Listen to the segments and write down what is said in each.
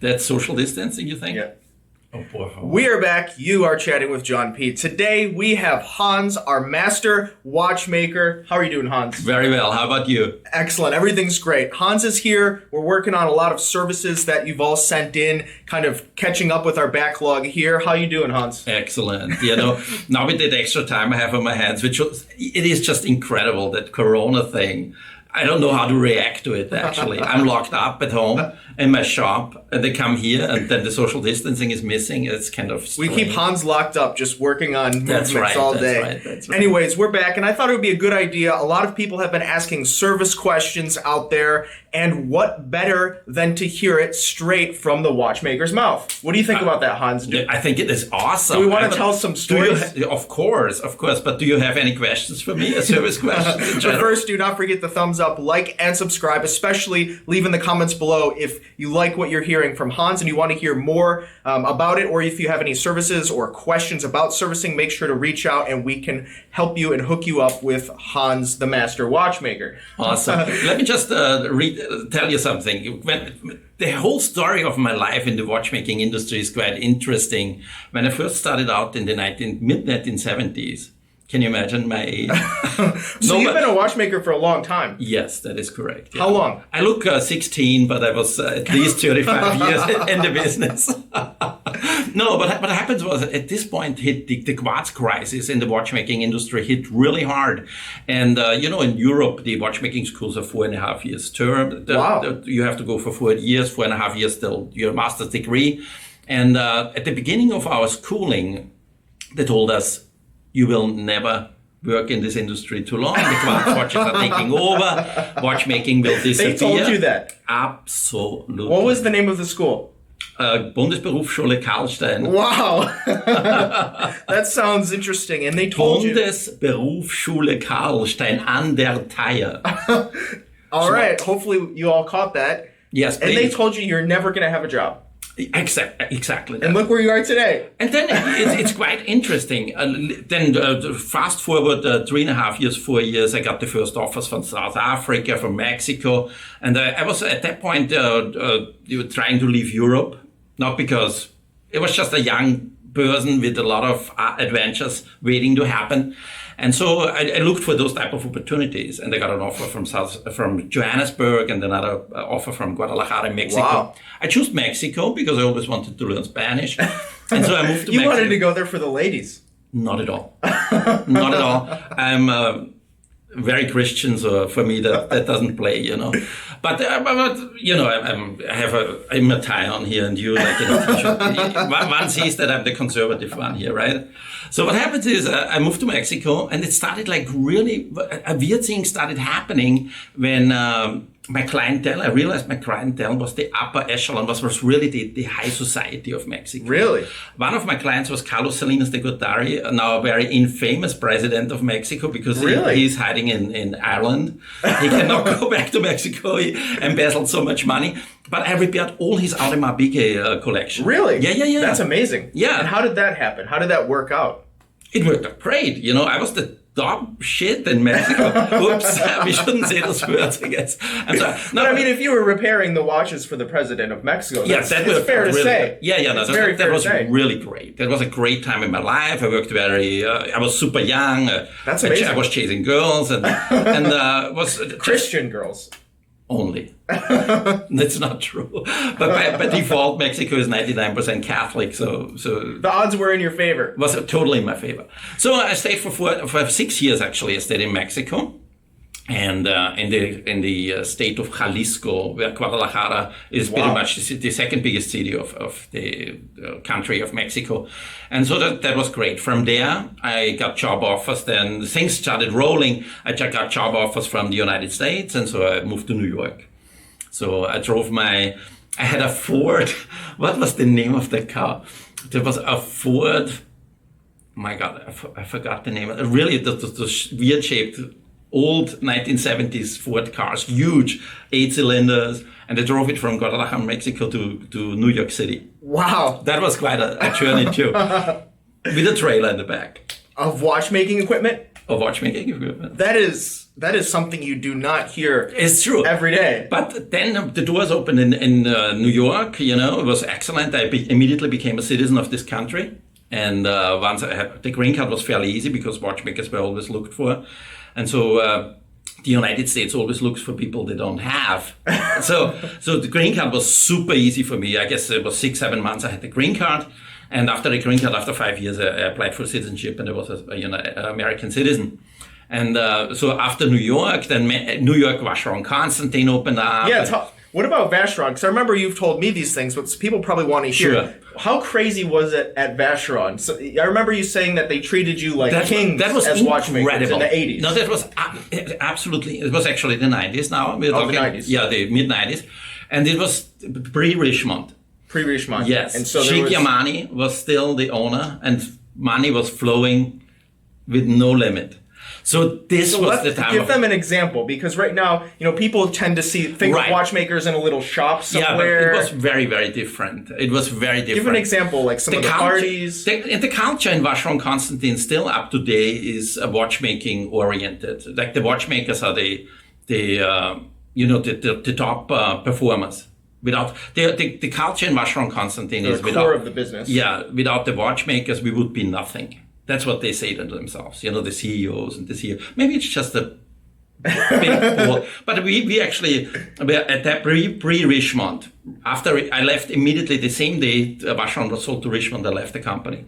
That's social distancing, you think? Yeah. Oh, boy. We are back. You are chatting with John P. Today we have Hans, our master watchmaker. How are you doing, Hans? Very well. How about you? Excellent. Everything's great. Hans is here. We're working on a lot of services that you've all sent in, kind of catching up with our backlog here. How you doing, Hans? Excellent. Now with that extra time I have on my hands, it is just incredible, that Corona thing. I don't know how to react to it, actually. I'm locked up at home in my shop, and they come here, and then the social distancing is missing. It's kind of strange. We keep Hans locked up, just working on movements all day. That's right. Anyways, we're back, and I thought it would be a good idea. A lot of people have been asking service questions out there, and what better than to hear it straight from the watchmaker's mouth? What do you think about that, Hans? I think it is awesome. Do we want to tell some stories? Of course. But do you have any questions for me? A service question? But first, do not forget the thumbs up, like, and subscribe, especially leave in the comments below if you like what you're hearing from Hans and you want to hear more about it, or if you have any services or questions about servicing, make sure to reach out and we can help you and hook you up with Hans, the master watchmaker. Awesome. Let me just tell you something. The whole story of my life in the watchmaking industry is quite interesting. When I first started out in the mid-1970s, can you imagine my age? So you've been a watchmaker for a long time. Yes, that is correct. How long? I look 16, but I was at least 35 years in the business. No, but what happens was, at this point, the quartz crisis in the watchmaking industry hit really hard. And, in Europe, the watchmaking schools are 4.5 years term. Wow. You have to go for 4 years, 4.5 years till your master's degree. And at the beginning of our schooling, they told us, you will never work in this industry too long. The quartz watches are taking over. Watchmaking will disappear. They told you that? Absolutely. What was the name of the school? Bundesberufsschule Karlstein. Wow. That sounds interesting. And they told you... Bundesberufsschule Karlstein an der Thaya. All right. Hopefully you all caught that. Yes, please. And they told you you're never going to have a job. Exactly. And look where you are today. And then it's quite interesting. Then fast forward 3.5 years, 4 years, I got the first offers from South Africa, from Mexico. And I was at that point trying to leave Europe, not because it was just a young person with a lot of adventures waiting to happen. And so I looked for those type of opportunities, and I got an offer from Johannesburg and another offer from Guadalajara, Mexico. Wow. I chose Mexico because I always wanted to learn Spanish. And so I moved to Mexico. You wanted to go there for the ladies. Not at all. Not at all. I'm very Christian, so for me that doesn't play, But I'm a tie on here, and you one sees that I'm the conservative one here, right? So what happens is I moved to Mexico, and it started really a weird thing started happening when I realized my clientele was the upper echelon, was really the high society of Mexico. Really? One of my clients was Carlos Salinas de Gortari, now a very infamous president of Mexico, because he's hiding in Ireland. He cannot go back to Mexico. He embezzled so much money. But I repaired all his Audemars Piguet collection. Really? Yeah. That's amazing. Yeah. And how did that happen? How did that work out? It worked out great. I was the top shit in Mexico. Oops, we shouldn't say those words, I guess. But I mean, if you were repairing the watches for the president of Mexico, that's fair to say. Yeah, that was really great. That was a great time in my life. I worked I was super young. That's amazing. I was chasing girls and was Christian girls. Only. That's not true. But by default, Mexico is 99% Catholic, so the odds were in your favor. Was totally in my favor. So I stayed for 6 years. Actually, I stayed in Mexico, and in the state of Jalisco, where Guadalajara is pretty much the second biggest city of the country of Mexico. And so that was great. From there, I got job offers. Then things started rolling. I got job offers from the United States, and so I moved to New York. So I had a Ford. What was the name of the car? There was a Ford. My God, I forgot the name. Really, the weird-shaped old 1970s Ford cars, huge, 8 cylinders, and I drove it from Guadalajara, Mexico to New York City. Wow. That was quite a journey too, with a trailer in the back. Of watchmaking equipment? of watchmaking equipment. That is something you do not hear. It's true every day. But then the doors opened in New York. It was excellent. I immediately became a citizen of this country, and once I had the green card was fairly easy because watchmakers were always looked for, and so. The United States always looks for people they don't have. So the green card was super easy for me. I guess it was 6-7 months I had the green card. And after the green card, after 5 years, I applied for citizenship and I was an American citizen. And so after New York, then New York, Vacheron, Constantin opened up. Yeah, what about Vacheron? Because I remember you've told me these things, but people probably want to hear. Sure. How crazy was it at Vacheron? So I remember you saying that they treated you like kings as watchmakers in the 80s. No, that was absolutely, it was actually the 90s now. We're talking, the 90s. Yeah, the mid-90s. And it was pre-Richmond. Pre-Richmond. Yes. And so Yamani was still the owner and money was flowing with no limit. So this was the time. Give them an example, because right now, people tend to think of watchmakers in a little shop somewhere. Yeah, but it was very, very different. It was very different. Give an example, like some of the parties. The culture in Vacheron Constantin still up to date is watchmaking oriented. Like the watchmakers are the top performers. Without the culture in Vacheron Constantin is the core of the business. Yeah, without the watchmakers, we would be nothing. That's what they say to themselves, the CEOs and the CEO. Maybe it's just a big ball. But we actually, at that pre-Richmond, after I left immediately the same day Vacheron was sold to Richmond, I left the company.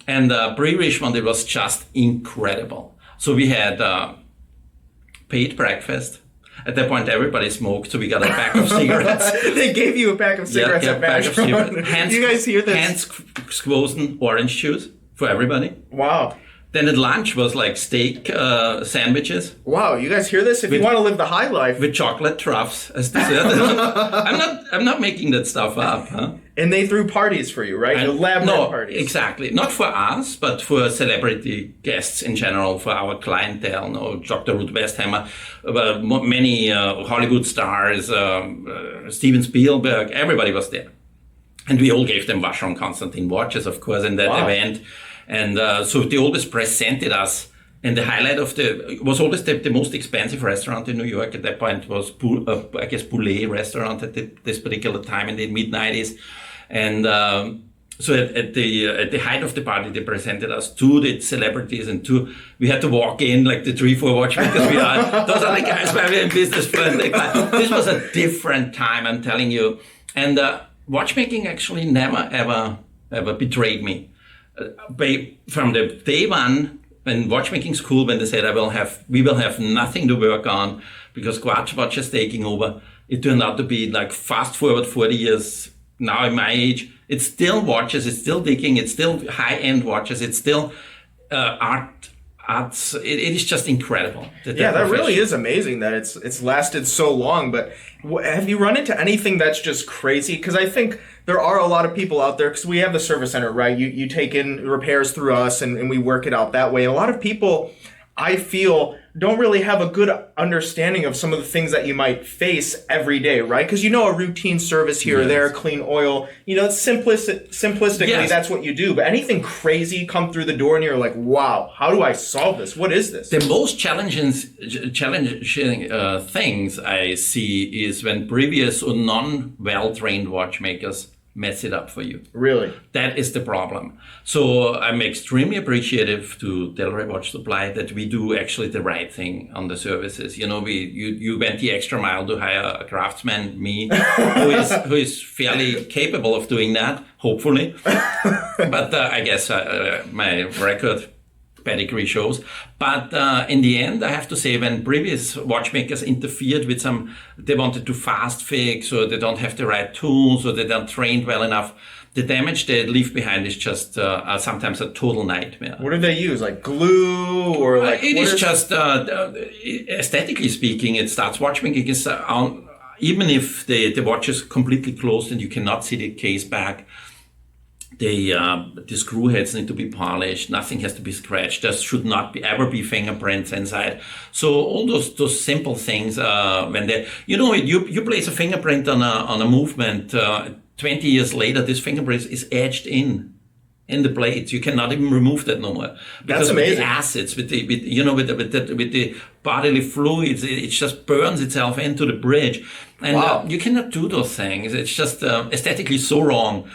And pre-Richmond, it was just incredible. So we had paid breakfast. At that point, everybody smoked, so we got a pack of cigarettes. They gave you a pack of cigarettes at Vacheron. You guys hear this? Hans-Quosen orange juice for everybody. Wow. Then at lunch was like steak sandwiches. Wow, you guys hear this? If you want to live the high life. With chocolate truffs as dessert. I'm not making that stuff up, huh? And they threw parties for you, right? The lab parties. Exactly. Not for us, but for celebrity guests in general, for our clientele. Dr. Ruth Westhammer, many Hollywood stars, Steven Spielberg, everybody was there. And we all gave them Vacheron Constantin watches, of course, in that event. And so they always presented us. And the highlight of was always the most expensive restaurant in New York at that point was, I guess, Poulet restaurant at this particular time in the mid-90s. And so at the height of the party, they presented us to the celebrities and we had to walk in like the 3-4 watchmakers we are. Those are the guys where we're in business for. This was a different time, I'm telling you. And watchmaking actually never, ever betrayed me. From the day one, when watchmaking school, when they said we will have nothing to work on because Watch is taking over, it turned out to be like fast forward 40 years now in my age. It's still watches, it's still digging, it's still high-end watches, it's still arts. It is just incredible. That really is amazing that it's lasted so long. But have you run into anything that's just crazy? Because I think there are a lot of people out there, because we have the service center, right? You take in repairs through us and we work it out that way. And a lot of people, I feel, don't really have a good understanding of some of the things that you might face every day, right? Because a routine service here or there, clean oil, simplistically, that's what you do. But anything crazy come through the door and you're like, wow, how do I solve this? What is this? The most challenging things I see is when previous or non-well-trained watchmakers mess it up for you. Really? That is the problem. So I'm extremely appreciative to Delray Watch Supply that we do actually the right thing on the services. You went the extra mile to hire a craftsman, me, who is fairly capable of doing that, hopefully. But I guess my record pedigree shows. But in the end, I have to say, when previous watchmakers interfered with they wanted to fast fix, or they don't have the right tools, or they don't trained well enough, the damage they leave behind is just sometimes a total nightmare. What do they use? Like glue or like? It is just aesthetically speaking, it starts watchmaking is even if the watch is completely closed and you cannot see the case back. The screw heads need to be polished. Nothing has to be scratched. There should not ever be fingerprints inside. So all those simple things. When you place a fingerprint on a movement, 20 years later, this fingerprint is etched in in the blades. You cannot even remove that no more. Because That's amazing. with the acids, with the bodily fluids, it just burns itself into the bridge. And Wow. you cannot do those things. It's just aesthetically so wrong.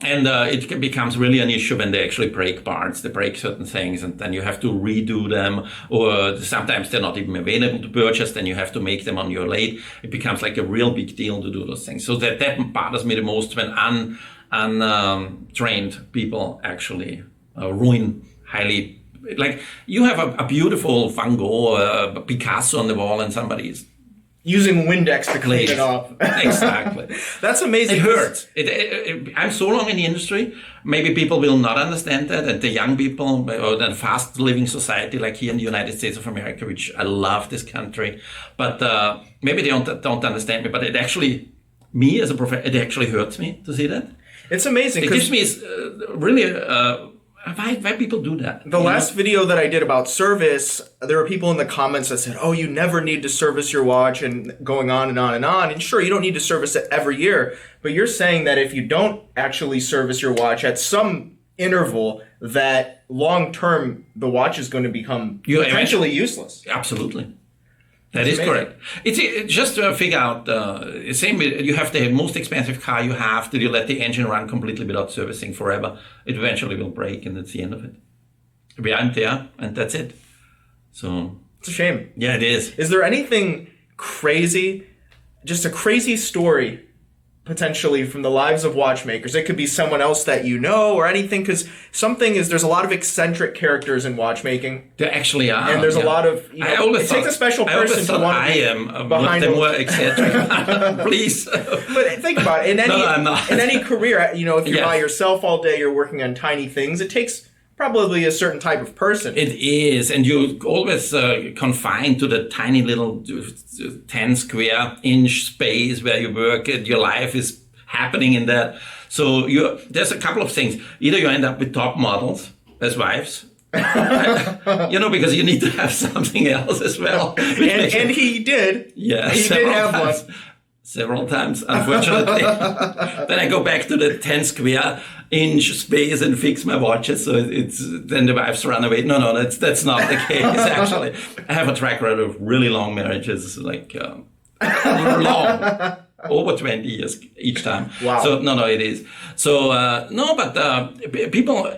And it becomes really an issue when they actually break parts. They break certain things, and then you have to redo them. Or sometimes they're not even available to purchase. Then you have to make them on your lathe. It becomes like a real big deal to do those things. So that bothers me the most when untrained people actually ruin highly. Like you have a beautiful Van Gogh, Picasso on the wall, and somebody's Using Windex to clean it off. Exactly. That's amazing. It hurts. I'm so long in the industry. Maybe people will not understand that, and the young people, or the fast-living society, like here in the United States of America, which I love this country, but maybe they don't understand me. But it actually, me as a professor, it actually hurts me to see that. It's amazing. It gives me really. Why people do that? The last video that I did about service, there were people in the comments that said, oh, you never need to service your watch, and going on and on and on. And sure, you don't need to service it every year, but you're saying that if you don't actually service your watch at some interval, that long-term, the watch is going to become potentially useless. Absolutely. That is correct. It's just to figure out, same, you have the most expensive car you have, that you let the engine run completely without servicing forever. It eventually will break, and that's the end of it. We aren't there, and that's it. So It's a shame. Yeah, it is. Is there anything crazy, just a crazy story, potentially from the lives of watchmakers? It could be someone else that you know or anything, because there's a lot of eccentric characters in watchmaking. There actually are. And there's a lot of, it takes a special person to want to be behind the more eccentric. Please. But think about it. In any career, if you're by yourself all day, you're working on tiny things, it takes probably a certain type of person. It is, and you're always confined to the tiny little 10 square inch space where you work, and your life is happening in that. So there's a couple of things. Either you end up with top models as wives, because you need to have something else as well. And he did. Yeah, he did have one. Several times, unfortunately. Then I go back to the 10 square inch space and fix my watches. So then the wives run away. No, that's not the case, actually. I have a track record of really long marriages, like long, over 20 years each time. Wow. So, no, it is. So, people,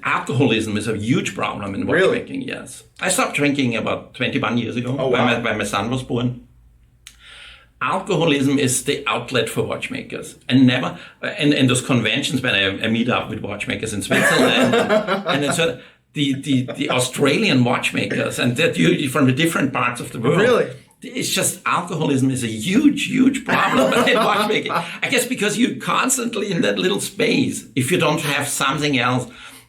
alcoholism is a huge problem in watchmaking, yes. I stopped drinking about 21 years ago when my son was born. Alcoholism is the outlet for watchmakers, and never in those conventions when I meet up with watchmakers in Switzerland and so the Australian watchmakers and that you from the different parts of the world. Really? It's just alcoholism is a huge problem in watchmaking. I guess because you're constantly in that little space. If you don't have something else.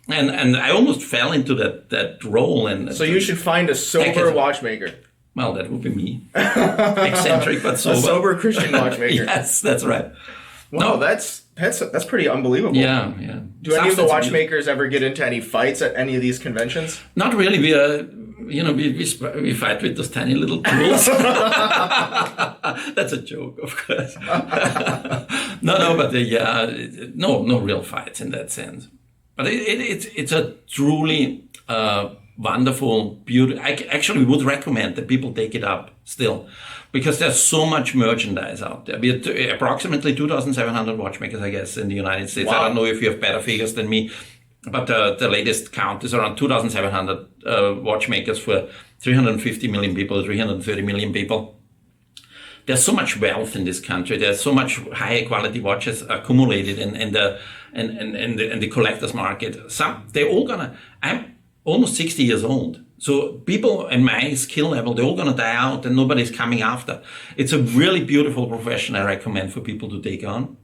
And I almost fell into that role. So you should find a sober watchmaker. Well, that would be me. Eccentric, but sober. A sober Christian watchmaker. Yes, that's right. Wow, that's pretty unbelievable. Yeah. Do any of the watchmakers ever get into any fights at any of these conventions? Not really. We fight with those tiny little tools. That's a joke, of course. No, but no real fights in that sense. But it's a truly wonderful, beautiful. I actually would recommend that people take it up still, because there's so much merchandise out there. We have approximately 2,700 watchmakers, I guess, in the United States. Wow. I don't know if you have better figures than me, but the latest count is around 2,700 watchmakers for 350 million people, 330 million people. There's so much wealth in this country. There's so much high quality watches accumulated in the collector's market. They're all gonna. I'm almost 60 years old. So people in my skill level, they're all going to die out and nobody's coming after. It's a really beautiful profession I recommend for people to take on.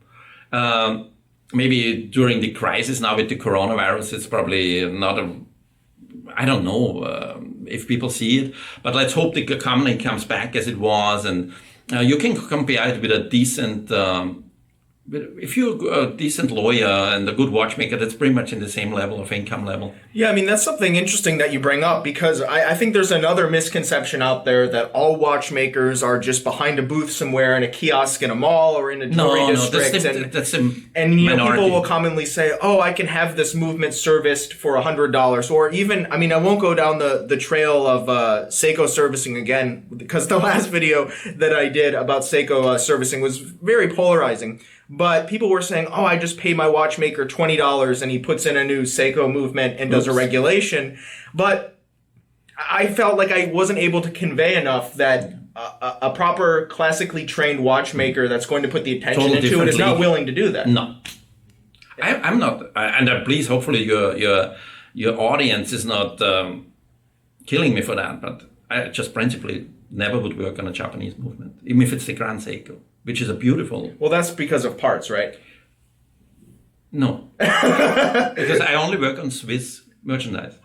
Maybe during the crisis now with the coronavirus, it's probably not I don't know if people see it, but let's hope the economy comes back as it was. And you can compare it with a decent But if you're a decent lawyer and a good watchmaker, that's pretty much in the same level of income level. Yeah, I mean, that's something interesting that you bring up, because I think there's another misconception out there that all watchmakers are just behind a booth somewhere in a kiosk in a mall or in a jewelry district. That's a and you know, minority. people will commonly say, oh, I can have this movement serviced for $100. Or even, I mean, I won't go down the trail of Seiko servicing again, because the last video that I did about Seiko servicing was very polarizing. But people were saying, oh, I just pay my watchmaker $20 and he puts in a new Seiko movement and does a regulation. But I felt like I wasn't able to convey enough that a proper classically trained watchmaker that's going to put the attention into it is not willing to do that. No. I'm not. And please, hopefully your audience is not killing me for that. But I just principally never would work on a Japanese movement, even if it's the Grand Seiko, which is a beautiful... Well, that's because of parts, right? No. Because I only work on Swiss merchandise.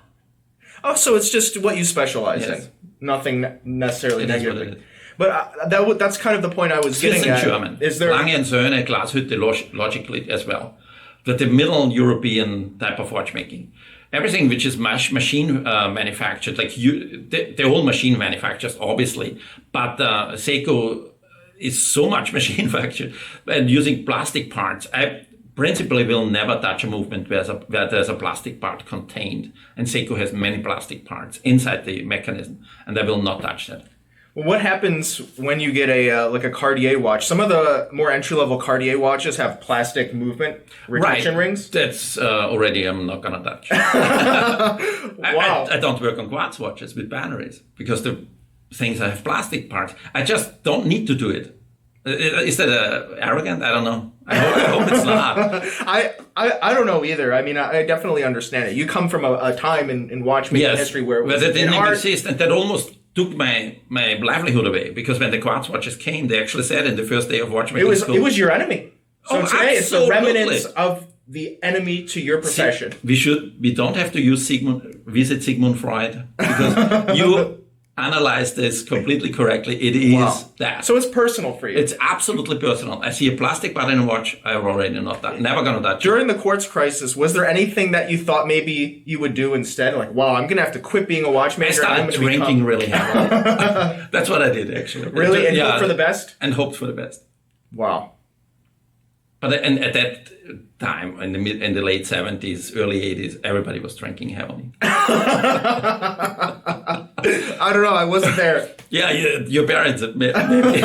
Oh, so it's just what you specialize in. Nothing necessarily negative. But that's kind of the point I was getting at. German. Is there... Lange and Söhne, Glashütte, logically as well. But the Middle European type of watchmaking. Everything which is machine manufactured, like they're all machine manufacturers, obviously. But Seiko is so much machine manufactured and using plastic parts. I principally will never touch a movement where there's a plastic part contained. And Seiko has many plastic parts inside the mechanism, and I will not touch that. Well, what happens when you get a Cartier watch? Some of the more entry-level Cartier watches have plastic movement retention rings. That's already I'm not going to touch. Wow. I don't work on quartz watches with batteries because the things have plastic parts. I just don't need to do it. Is that arrogant? I don't know. I hope it's not. I don't know either. I mean, I definitely understand it. You come from a time in watchmaking history where it was that didn't art. exist, and that almost took my livelihood away, because when the quartz watches came, they actually said in the first day of watchmaking school, it was your enemy. So today it's the absolutely. remnants of the enemy to your profession. See, we don't have to visit Sigmund Freud, because you analyze this completely correctly. It is that. So it's personal for you. It's absolutely personal. I see a plastic part in a watch, I've already never gonna touch it. During the quartz crisis, was there anything that you thought maybe you would do instead? Like, wow, I'm gonna have to quit being a watchmaker. I started drinking really heavily. That's what I did, actually. Really? And hope for the best? And hoped for the best. Wow. But at that time, in the late 70s, early 80s, everybody was drinking heavily. I don't know. I wasn't there. Yeah, your parents maybe.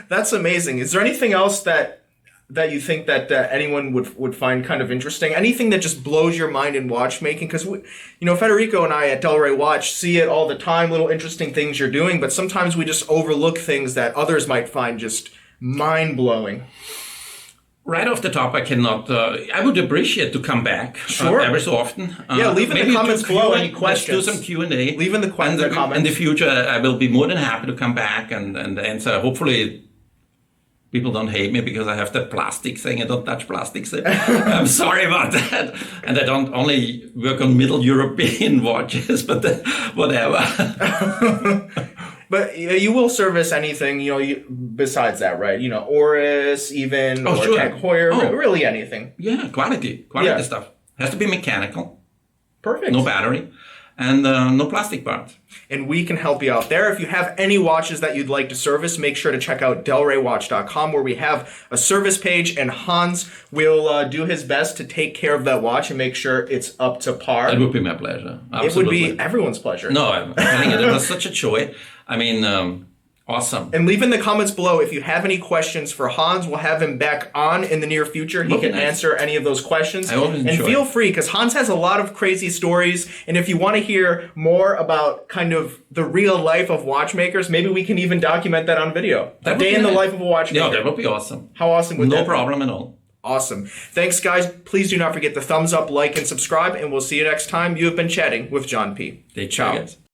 That's amazing. Is there anything else that you think that anyone would find kind of interesting? Anything that just blows your mind in watchmaking? Because Federico and I at Del Rey Watch see it all the time, little interesting things you're doing, but sometimes we just overlook things that others might find just mind-blowing. Right off the top, I cannot. I would appreciate to come back every so often. Leave in the comments below any questions. Let's do some Q&A. Leave in the comments. In the future, I will be more than happy to come back and answer. Hopefully, people don't hate me because I have that plastic thing. I don't touch plastics. I'm sorry about that. And I don't only work on Middle European watches, but whatever. But you will service anything, besides that, right? Oris, even, or sure. Tag Heuer, really anything. Yeah, quality stuff. Has to be mechanical. Perfect. No battery. And no plastic parts. And we can help you out there. If you have any watches that you'd like to service, make sure to check out delreywatch.com, where we have a service page, and Hans will do his best to take care of that watch and make sure it's up to par. It would be my pleasure. Absolutely. It would be everyone's pleasure. No, I'm telling you, it was such a joy. I mean, awesome. And leave in the comments below if you have any questions for Hans. We'll have him back on in the near future. He can answer any of those questions. I always enjoy. And feel free, because Hans has a lot of crazy stories. And if you want to hear more about kind of the real life of watchmakers, maybe we can even document that on video. A day in the life of a watchmaker. Yeah, that would be awesome. How awesome would that be? No problem at all. Awesome. Thanks, guys. Please do not forget to thumbs up, like, and subscribe. And we'll see you next time. You have been chatting with John P. Ciao.